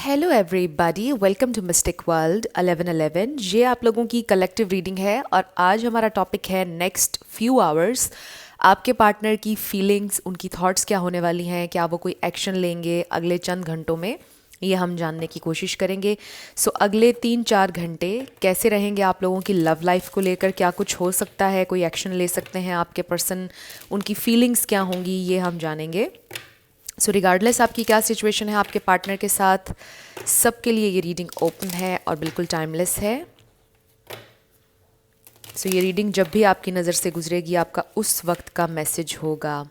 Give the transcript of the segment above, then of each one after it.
Hello everybody, welcome to mystic world 1111। ये आप लोगों की कलेक्टिव रीडिंग है और आज हमारा टॉपिक है नेक्स्ट फ्यू आवर्स। आपके पार्टनर की फीलिंग्स, उनकी थॉट्स क्या होने वाली हैं, क्या वो कोई एक्शन लेंगे अगले चंद घंटों में, ये हम जानने की कोशिश करेंगे। सो अगले 3-4 घंटे कैसे रहेंगे आप लोगों की लव लाइफ को लेकर, क्या कुछ हो सकता है, कोई एक्शन ले सकते हैं आपके पर्सन, उनकी फीलिंग्स क्या होंगी, ये हम जानेंगे। सो रिगार्डलेस आपकी क्या सिचुएशन है आपके पार्टनर के साथ, सबके लिए ये रीडिंग ओपन है और बिल्कुल टाइमलेस है। सो ये रीडिंग जब भी आपकी नज़र से गुजरेगी आपका उस वक्त का मैसेज होगा।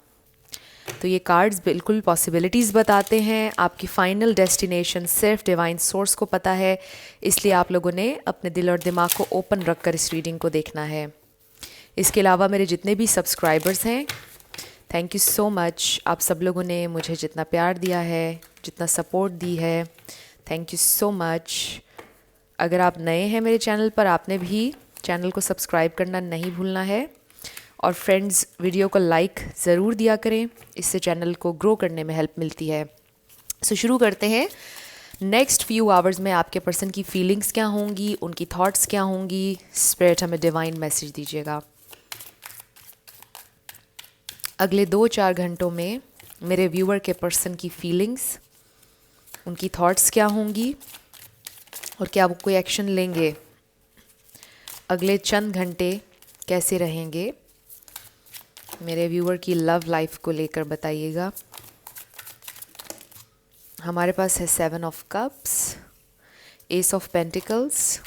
तो ये कार्ड्स बिल्कुल पॉसिबिलिटीज़ बताते हैं। आपकी फाइनल डेस्टिनेशन सिर्फ डिवाइन सोर्स को पता है, इसलिए आप लोगों ने अपने दिल और दिमाग को ओपन रखकर इस रीडिंग को देखना है। इसके अलावा मेरे जितने भी सब्सक्राइबर्स हैं, थैंक यू सो मच। आप सब लोगों ने मुझे जितना प्यार दिया है, जितना सपोर्ट दी है, थैंक यू सो मच। अगर आप नए हैं मेरे चैनल पर, आपने भी चैनल को सब्सक्राइब करना नहीं भूलना है और फ्रेंड्स वीडियो को लाइक ज़रूर दिया करें, इससे चैनल को ग्रो करने में हेल्प मिलती है। सो शुरू करते हैं। नेक्स्ट फ्यू आवर्स में आपके पर्सन की फीलिंग्स क्या होंगी, उनकी थॉट्स क्या होंगी, स्पिरिट हमें डिवाइन मैसेज दीजिएगा। अगले 2-4 घंटों में मेरे व्यूअर के पर्सन की फीलिंग्स, उनकी थॉट्स क्या होंगी और क्या वो कोई एक्शन लेंगे, अगले चंद घंटे कैसे रहेंगे, मेरे व्यूअर की लव लाइफ को लेकर बताइएगा। हमारे पास है 7 of cups, S of pentacles.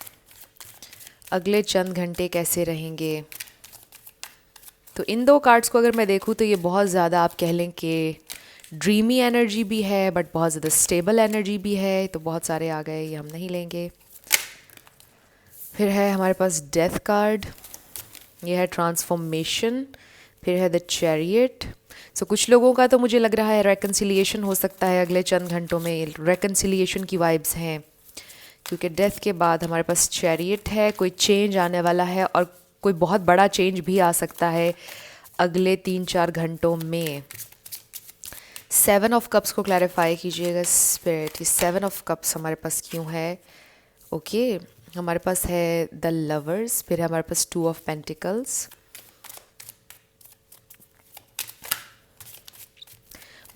अगले चंद घंटे कैसे रहेंगे। तो इन दो कार्ड्स को अगर मैं देखूँ तो ये बहुत ज़्यादा आप कह लें कि ड्रीमी एनर्जी भी है, बट बहुत ज़्यादा स्टेबल एनर्जी भी है। तो बहुत सारे आ गए, ये हम नहीं लेंगे। फिर है हमारे पास डेथ कार्ड, ये है ट्रांसफॉर्मेशन, फिर है द चैरियट। सो कुछ लोगों का तो मुझे लग रहा है रेकन्सिलिएशन हो सकता है अगले चंद घंटों में, रेकन्सिलिएशन की वाइब्स हैं, क्योंकि डेथ के बाद हमारे पास चैरियट है। कोई चेंज आने वाला है और कोई बहुत बड़ा चेंज भी आ सकता है अगले 3-4 घंटों में। 7 ऑफ कप्स को क्लैरिफाई कीजिएगा स्पिरिट, ये 7 ऑफ कप्स हमारे पास क्यों है। ओके, हमारे पास है द लवर्स, फिर हमारे पास 2 ऑफ पेंटिकल्स।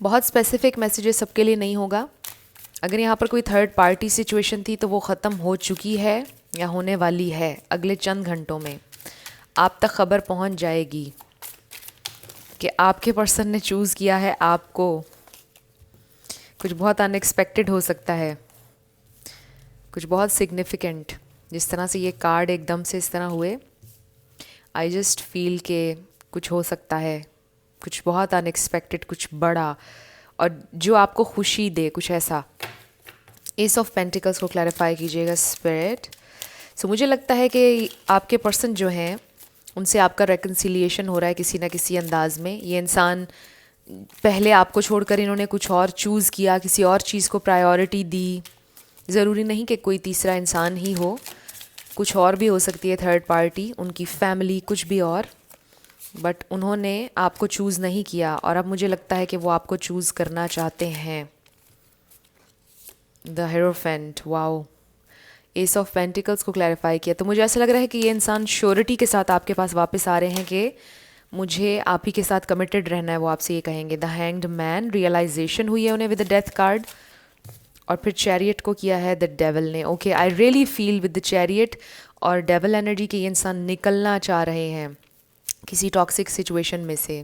बहुत स्पेसिफिक मैसेजेस सबके लिए नहीं होगा। अगर यहाँ पर कोई थर्ड पार्टी सिचुएशन थी तो वो ख़त्म हो चुकी है या होने वाली है। अगले चंद घंटों में आप तक खबर पहुँच जाएगी कि आपके पर्सन ने चूज़ किया है आपको। कुछ बहुत अनएक्सपेक्टेड हो सकता है, कुछ बहुत सिग्निफिकेंट। जिस तरह से ये कार्ड एकदम से इस तरह हुए, आई जस्ट फील के कुछ हो सकता है, कुछ बहुत अनएक्सपेक्टेड, कुछ बड़ा और जो आपको खुशी दे, कुछ ऐसा। एस ऑफ पेंटिकल्स को क्लैरिफाई कीजिएगा स्पिरिट। सो मुझे लगता है कि आपके पर्सन जो हैं उनसे आपका रेकन्सिलिएशन हो रहा है किसी ना किसी अंदाज में। ये इंसान पहले आपको छोड़कर इन्होंने कुछ और चूज़ किया, किसी और चीज़ को प्रायोरिटी दी। ज़रूरी नहीं कि कोई तीसरा इंसान ही हो, कुछ और भी हो सकती है, थर्ड पार्टी, उनकी फैमिली, कुछ भी और। बट उन्होंने आपको चूज़ नहीं किया और अब मुझे लगता है कि वो आपको चूज़ करना चाहते हैं। The hierophant, wow. S of pentacles को क्लैरिफाई किया। तो मुझे ऐसा लग रहा है कि ये इंसान श्योरिटी के साथ आपके पास वापस आ रहे हैं कि मुझे आप ही के साथ कमिटेड रहना है। वो आपसे ये कहेंगे। द हैंग्ड मैन, रियलाइजेशन हुई है उन्हें विद द डेथ कार्ड, और फिर चैरियट को किया है द डेवल ने। Okay, I really feel with the chariot और डेवल एनर्जी कि ये इंसान निकलना चाह रहे हैं किसी टॉक्सिक सिचुएशन में से।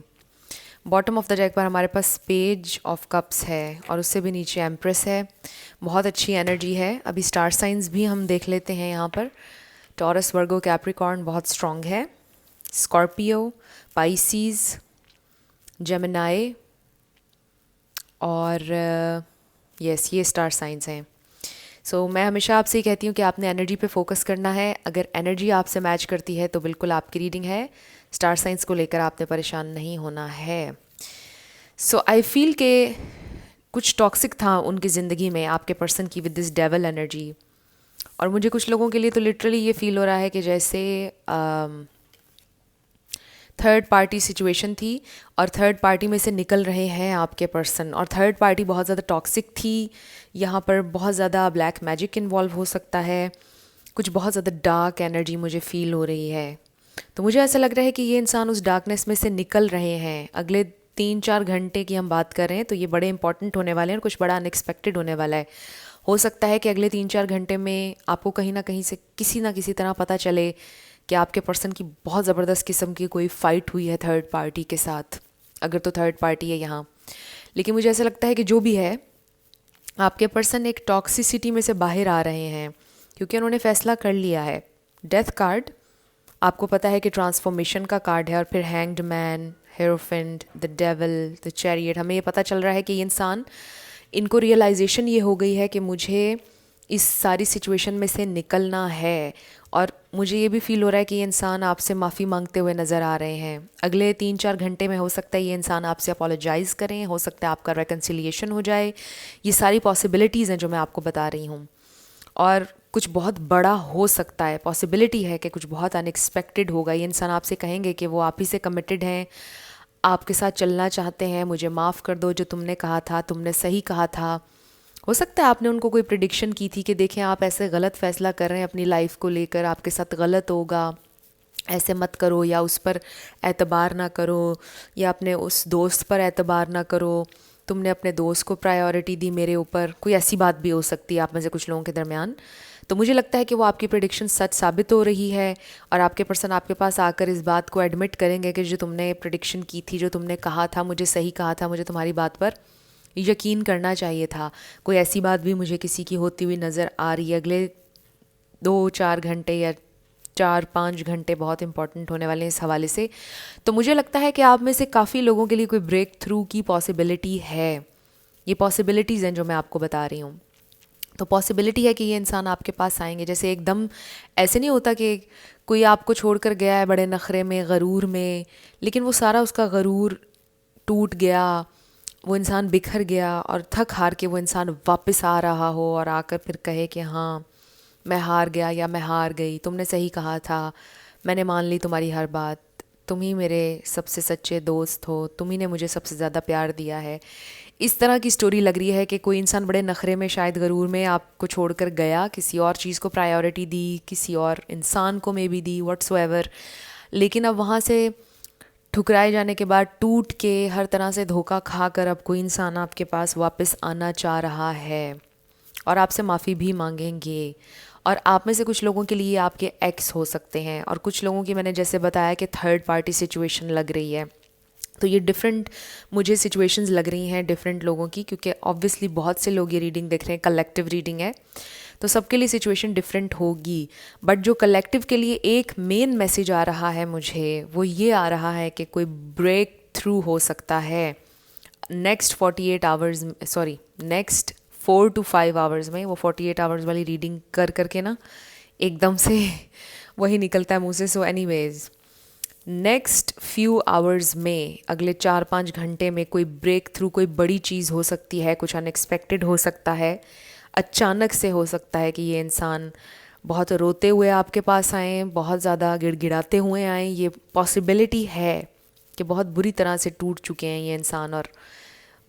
बॉटम ऑफ द डेक पर हमारे पास पेज ऑफ कप्स है और उससे भी नीचे एम्प्रेस है। बहुत अच्छी एनर्जी है। अभी स्टार साइंस भी हम देख लेते हैं यहाँ पर। टॉरस, वर्गो, कैप्रिकॉर्न बहुत स्ट्रॉन्ग है। स्कॉर्पियो, पाइसीज, जेमिनाई और यस, ये स्टार साइंस हैं। सो मैं हमेशा आपसे ये कहती हूँ कि आपने एनर्जी पे फोकस करना है। अगर एनर्जी आपसे मैच करती है तो बिल्कुल आपकी रीडिंग है। स्टार साइंस को लेकर आपने परेशान नहीं होना है। सो आई फील के कुछ टॉक्सिक था उनकी ज़िंदगी में आपके पर्सन की विद दिस डेवल एनर्जी। और मुझे कुछ लोगों के लिए तो लिटरली ये फील हो रहा है कि जैसे थर्ड पार्टी सिचुएशन थी और थर्ड पार्टी में से निकल रहे हैं आपके पर्सन, और थर्ड पार्टी बहुत ज़्यादा टॉक्सिक थी। यहाँ पर बहुत ज़्यादा ब्लैक मैजिक इन्वॉल्व हो सकता है, कुछ बहुत ज़्यादा डार्क एनर्जी मुझे फील हो रही है। तो मुझे ऐसा लग रहा है कि ये इंसान उस डार्कनेस में से निकल रहे हैं। अगले 3-4 घंटे की हम बात कर रहे हैं तो ये बड़े इंपॉर्टेंट होने वाले हैं और कुछ बड़ा अनएक्सपेक्टेड होने वाला है। हो सकता है कि अगले 3-4 घंटे में आपको कहीं ना कहीं से किसी ना किसी तरह पता चले कि आपके पर्सन की बहुत ज़बरदस्त किस्म की कोई फ़ाइट हुई है थर्ड पार्टी के साथ, अगर तो थर्ड पार्टी है यहाँ। लेकिन मुझे ऐसा लगता है कि जो भी है, आपके पर्सन एक टॉक्सिसिटी में से बाहर आ रहे हैं क्योंकि उन्होंने फ़ैसला कर लिया है। डेथ कार्ड आपको पता है कि ट्रांसफॉर्मेशन का कार्ड है, और फिर hanged man, hierophant, the devil, the chariot. हमें ये पता चल रहा है कि ये इंसान, इनको रियलाइजेशन ये हो गई है कि मुझे इस सारी सिचुएशन में से निकलना है। और मुझे ये भी फील हो रहा है कि ये इंसान आपसे माफ़ी मांगते हुए नज़र आ रहे हैं। अगले 3-4 घंटे में हो सकता है ये इंसान आपसे अपोलोजाइज़ करें, हो सकता है आपका रेकन्सिलिएशन हो जाए। ये सारी पॉसिबिलिटीज़ हैं जो मैं आपको बता रही हूँ, और कुछ बहुत बड़ा हो सकता है। पॉसिबिलिटी है कि कुछ बहुत अनएक्सपेक्टेड होगा। ये इंसान आपसे कहेंगे कि वो आप ही से कमिटेड हैं, आपके साथ चलना चाहते हैं, मुझे माफ़ कर दो, जो तुमने कहा था तुमने सही कहा था। हो सकता है आपने उनको कोई प्रिडिक्शन की थी कि देखें आप ऐसे गलत फ़ैसला कर रहे हैं अपनी लाइफ को लेकर, आपके साथ गलत होगा, ऐसे मत करो, या उस पर एतबार ना करो, या अपने उस दोस्त पर एतबार ना करो, तुमने अपने दोस्त को प्रायोरिटी दी मेरे ऊपर। कोई ऐसी बात भी हो सकती है आप में से कुछ लोगों के दरमियान। तो मुझे लगता है कि वो आपकी प्रेडिक्शन सच साबित हो रही है, और आपके पर्सन आपके पास आकर इस बात को एडमिट करेंगे कि जो तुमने प्रेडिक्शन की थी, जो तुमने कहा था, मुझे सही कहा था, मुझे तुम्हारी बात पर यकीन करना चाहिए था। कोई ऐसी बात भी मुझे किसी की होती हुई नज़र आ रही है। अगले 2-4 घंटे या 4-5 घंटे बहुत इंपॉर्टेंट होने वाले हैं इस हवाले से। तो मुझे लगता है कि आप में से काफ़ी लोगों के लिए कोई ब्रेक थ्रू की पॉसिबिलिटी है। ये पॉसिबिलिटीज़ हैं जो मैं आपको बता रही हूँ। तो पॉसिबिलिटी है कि ये इंसान आपके पास आएंगे। जैसे एकदम ऐसे नहीं होता कि कोई आपको छोड़कर गया है बड़े नखरे में, गरूर में, लेकिन वो सारा उसका गरूर टूट गया, वो इंसान बिखर गया, और थक हार के वो इंसान वापस आ रहा हो और आकर फिर कहे कि हाँ मैं हार गया या मैं हार गई, तुमने सही कहा था, मैंने मान ली तुम्हारी हर बात, तुम ही मेरे सबसे सच्चे दोस्त हो, तुम ही ने मुझे सबसे ज़्यादा प्यार दिया है। इस तरह की स्टोरी लग रही है कि कोई इंसान बड़े नखरे में, शायद गरूर में आपको छोड़कर गया, किसी और चीज़ को प्रायोरिटी दी, किसी और इंसान को मे बी दी, व्हाट्सएवर, लेकिन अब वहाँ से ठुकराए जाने के बाद, टूट के, हर तरह से धोखा खाकर, अब कोई इंसान आपके पास वापस आना चाह रहा है और आपसे माफ़ी भी मांगेंगे। और आप में से कुछ लोगों के लिए आपके एक्स हो सकते हैं, और कुछ लोगों की मैंने जैसे बताया कि थर्ड पार्टी सिचुएशन लग रही है। तो ये डिफरेंट मुझे सिचुएशंस लग रही हैं डिफरेंट लोगों की, क्योंकि ऑब्वियसली बहुत से लोग ये रीडिंग देख रहे हैं, कलेक्टिव रीडिंग है, तो सबके लिए सिचुएशन डिफरेंट होगी। बट जो कलेक्टिव के लिए एक मेन मैसेज आ रहा है मुझे, वो ये आ रहा है कि कोई ब्रेक थ्रू हो सकता है next 48 hours, sorry next 4 to 5 hours में। वो 48 आवर्स वाली रीडिंग कर करके ना एकदम से वही निकलता है मुँह से। So anyways, next few hours में, अगले 4-5 घंटे में कोई ब्रेक थ्रू, कोई बड़ी चीज़ हो सकती है, कुछ अनएक्सपेक्टेड हो सकता है, अचानक से हो सकता है कि ये इंसान बहुत रोते हुए आपके पास आए, बहुत ज़्यादा गिड़गिड़ाते हुए आए। ये पॉसिबिलिटी है कि बहुत बुरी तरह से टूट चुके हैं ये इंसान, और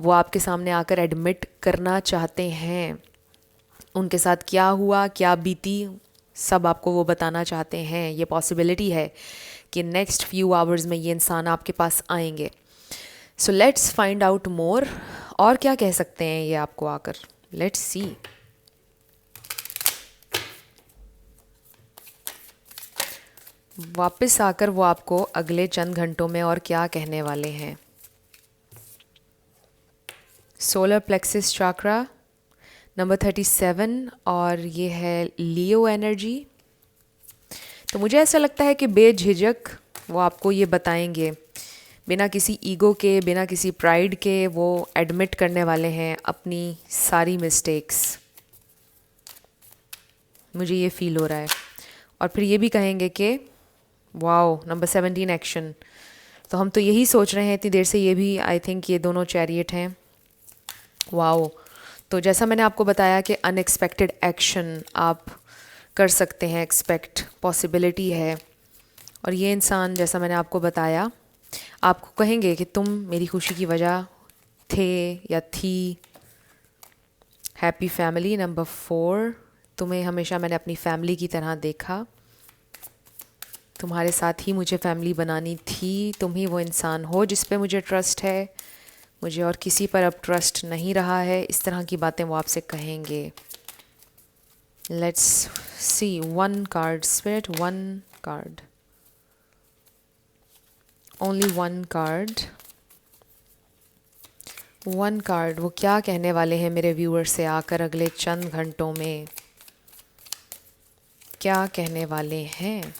वो आपके सामने आकर एडमिट करना चाहते हैं उनके साथ क्या हुआ, क्या बीती, सब आपको वो बताना चाहते हैं। ये पॉसिबिलिटी है कि नेक्स्ट फ्यू आवर्स में ये इंसान आपके पास आएंगे। So let's find out more, और क्या कह सकते हैं ये आपको आकर, लेट्स सी। वापस आकर वो आपको अगले चंद घंटों में और क्या कहने वाले हैं। सोलर प्लेक्सिस चक्रा नंबर 37, और ये है लियो एनर्जी। तो मुझे ऐसा लगता है कि बेझिझक वो आपको ये बताएंगे, बिना किसी ईगो के, बिना किसी प्राइड के, वो एडमिट करने वाले हैं अपनी सारी मिस्टेक्स। मुझे ये फील हो रहा है। और फिर ये भी कहेंगे कि वाओ, नंबर 17 एक्शन। तो हम तो यही सोच रहे हैं इतनी देर से, ये भी आई थिंक ये दोनों चैरियट हैं। वाओ, तो जैसा मैंने आपको बताया कि अनएक्सपेक्टेड एक्शन आप कर सकते हैं, एक्सपेक्ट पॉसिबिलिटी है। और ये इंसान, जैसा मैंने आपको बताया, आपको कहेंगे कि तुम मेरी खुशी की वजह थे या थी। हैप्पी फैमिली नंबर 4, तुम्हें हमेशा मैंने अपनी फैमिली की तरह देखा, तुम्हारे साथ ही मुझे फैमिली बनानी थी, तुम ही वो इंसान हो जिस पे मुझे ट्रस्ट है, मुझे और किसी पर अब ट्रस्ट नहीं रहा है। इस तरह की बातें वो आपसे कहेंगे। Let's see one card spirit, one card, only one card. One card, वो क्या कहने वाले हैं मेरे व्यूअर से आकर अगले चंद घंटों में, क्या कहने वाले हैं।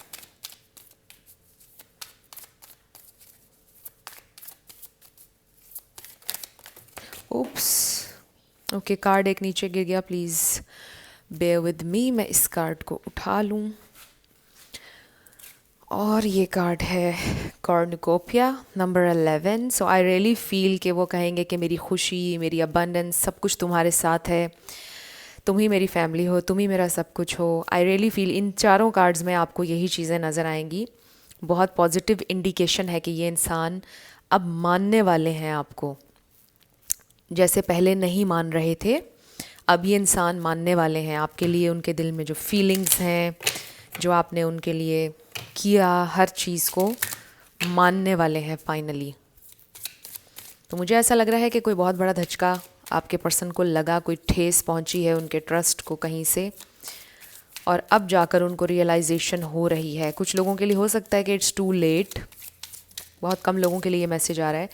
उप्स, ओके, कार्ड एक नीचे गिर गया, प्लीज़ बेयर विद मी, मैं इस कार्ड को उठा लूँ। और ये कार्ड है cornucopia number 11। So I really feel कि वो कहेंगे कि मेरी खुशी, मेरी अबंडेंस, सब कुछ तुम्हारे साथ है, तुम ही मेरी फैमिली हो, तुम ही मेरा सब कुछ हो। आई रियली फील इन चारों कार्ड्स में आपको यही चीज़ें नज़र आएंगी। बहुत पॉजिटिव इंडिकेशन है कि ये इंसान अब मानने वाले हैं आपको, जैसे पहले नहीं मान रहे थे, अब ये इंसान मानने वाले हैं आपके लिए। उनके दिल में जो फीलिंग्स हैं, जो आपने उनके लिए किया, हर चीज़ को मानने वाले हैं फाइनली। तो मुझे ऐसा लग रहा है कि कोई बहुत बड़ा धचका आपके पर्सन को लगा, कोई ठेस पहुंची है उनके ट्रस्ट को कहीं से, और अब जाकर उनको रियलाइजेशन हो रही है। कुछ लोगों के लिए हो सकता है कि इट्स टू लेट, बहुत कम लोगों के लिए ये मैसेज आ रहा है।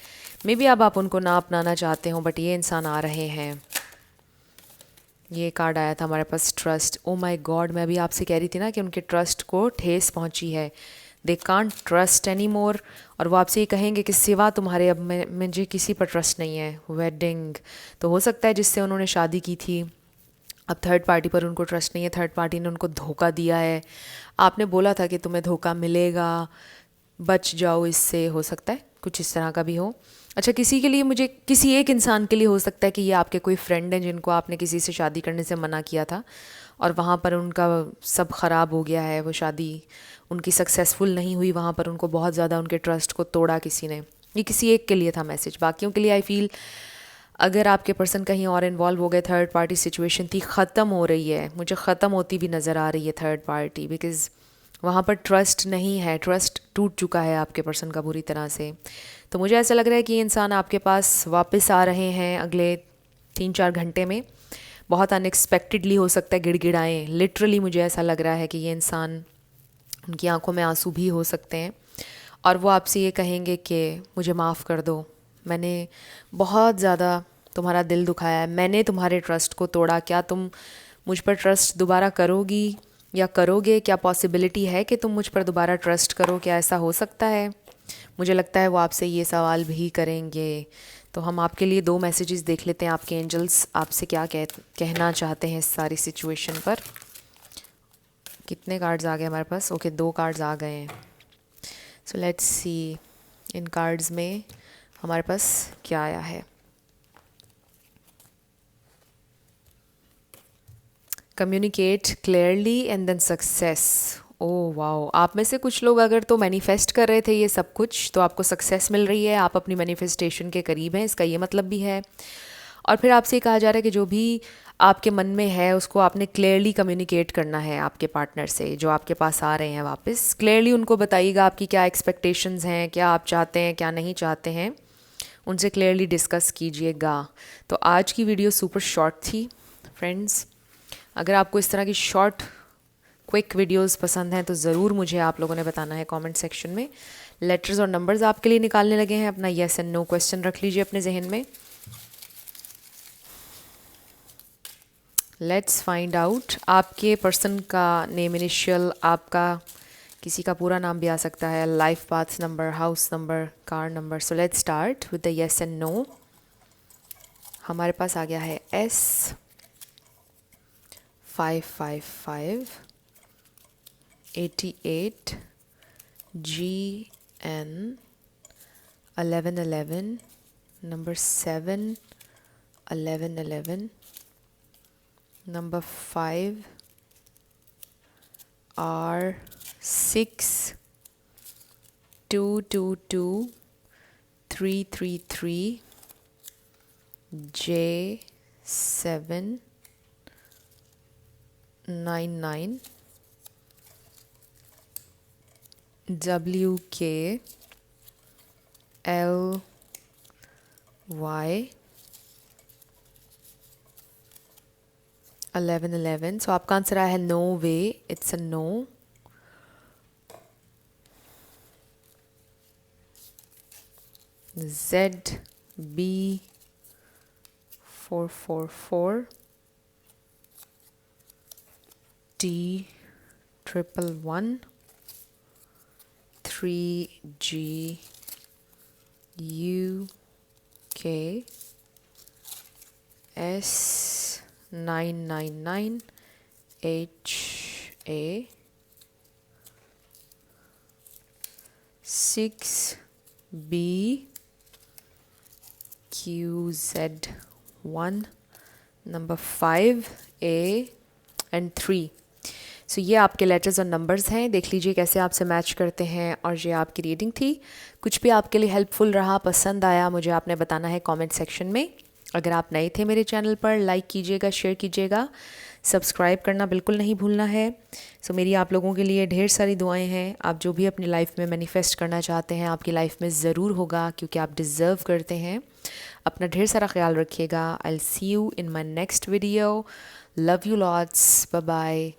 मे बी अब आप उनको ना अपनाना चाहते हो, बट ये इंसान आ रहे हैं। ये कार्ड आया था हमारे पास, ट्रस्ट। ओ माय गॉड, मैं अभी आपसे कह रही थी ना कि उनके ट्रस्ट को ठेस पहुंची है, they can't trust any more. और वो आपसे ये कहेंगे कि सिवा तुम्हारे अब मुझे किसी पर ट्रस्ट नहीं है। वेडिंग, तो हो सकता है जिससे उन्होंने शादी की थी, अब थर्ड पार्टी पर उनको ट्रस्ट नहीं है, थर्ड पार्टी ने उनको धोखा दिया है। आपने बोला था कि तुम्हें धोखा मिलेगा, बच जाओ इससे, हो सकता है कुछ इस तरह का भी हो। अच्छा, किसी के लिए, मुझे किसी एक इंसान के लिए हो सकता है कि ये आपके कोई फ्रेंड हैं जिनको आपने किसी से शादी करने से मना किया था और वहाँ पर उनका सब ख़राब हो गया है, वो शादी उनकी सक्सेसफुल नहीं हुई, वहाँ पर उनको बहुत ज़्यादा उनके ट्रस्ट को तोड़ा किसी ने। ये किसी एक के लिए था मैसेज, बाकियों के लिए आई फील अगर आपके पर्सन कहीं और इन्वॉल्व हो गए, थर्ड पार्टी सिचुएशन थी, ख़त्म हो रही है, मुझे ख़त्म होती भी नज़र आ रही है थर्ड पार्टी, बिकॉज़ वहाँ पर ट्रस्ट नहीं है, ट्रस्ट टूट चुका है आपके पर्सन का बुरी तरह से। तो मुझे ऐसा लग रहा है कि ये इंसान आपके पास वापस आ रहे हैं अगले 3-4 घंटे में। बहुत अनएक्सपेक्टेडली हो सकता है गिड़गिड़ाएं, लिटरली मुझे ऐसा लग रहा है कि ये इंसान, उनकी आंखों में आंसू भी हो सकते हैं, और वो आपसे ये कहेंगे कि मुझे माफ़ कर दो, मैंने बहुत ज़्यादा तुम्हारा दिल दुखाया है, मैंने तुम्हारे ट्रस्ट को तोड़ा, क्या तुम मुझ पर ट्रस्ट दोबारा करोगी या करोगे? क्या पॉसिबिलिटी है कि तुम मुझ पर दोबारा ट्रस्ट करो? क्या ऐसा हो सकता है? मुझे लगता है वो आपसे ये सवाल भी करेंगे। तो हम आपके लिए 2 मैसेजेस देख लेते हैं, आपके एंजल्स आपसे क्या कहना चाहते हैं इस सारी सिचुएशन पर। कितने कार्ड्स आ गए हमारे पास? ओके, 2 कार्ड्स आ गए हैं। So let's see in cards में हमारे पास क्या आया है। Communicate clearly and then success. Oh wow, आप में से कुछ लोग अगर तो मैनिफेस्ट कर रहे थे ये सब कुछ, तो आपको सक्सेस मिल रही है, आप अपनी मैनिफेस्टेशन के करीब हैं, इसका ये मतलब भी है। और फिर आपसे ये कहा जा रहा है कि जो भी आपके मन में है उसको आपने क्लियरली कम्युनिकेट करना है आपके पार्टनर से, जो आपके पास आ रहे हैं वापस। क्लियरली उनको बताइएगा आपकी क्या एक्सपेक्टेशंस हैं, क्या आप चाहते हैं, क्या नहीं चाहते हैं, उनसे क्लियरली डिस्कस कीजिएगा। तो आज की वीडियो सुपर शॉर्ट थी फ्रेंड्स। अगर आपको इस तरह की शॉर्ट क्विक वीडियोस पसंद हैं तो ज़रूर मुझे आप लोगों ने बताना है कमेंट सेक्शन में। लेटर्स और नंबर्स आपके लिए निकालने लगे हैं, अपना येस एंड नो क्वेश्चन रख लीजिए अपने जहन में। लेट्स फाइंड आउट आपके पर्सन का नेम इनिशियल, आपका किसी का पूरा नाम भी आ सकता है, life path number, house number, car number. So let's start with the yes and no. हमारे पास आ गया है S 555 88 GN 1111 number 7 1111 number 5 R 6 222 333 J799 WKLY 1111. सो आपका आंसर आया है no way, it's a no. ZB444 D111 3GUK S999 HA 6B QZ1 number 5A and 3. So ये आपके letters और नंबर्स हैं. देख लीजिए कैसे आपसे मैच करते हैं. और ये आपकी रीडिंग थी. कुछ भी आपके लिए हेल्पफुल रहा, पसंद आया, मुझे आपने बताना है कमेंट सेक्शन में. अगर आप नए थे मेरे चैनल पर, लाइक कीजिएगा, शेयर कीजिएगा, सब्सक्राइब करना बिल्कुल नहीं भूलना है. सो मेरी आप लोगों के लिए ढेर सारी दुआएं हैं. आप जो भी अपनी लाइफ में मैनिफेस्ट करना चाहते हैं आपकी लाइफ में ज़रूर होगा, क्योंकि आप डिज़र्व करते हैं. अपना ढेर सारा ख्याल रखिएगा. I will see you in my next video. Love you lots. Bye bye.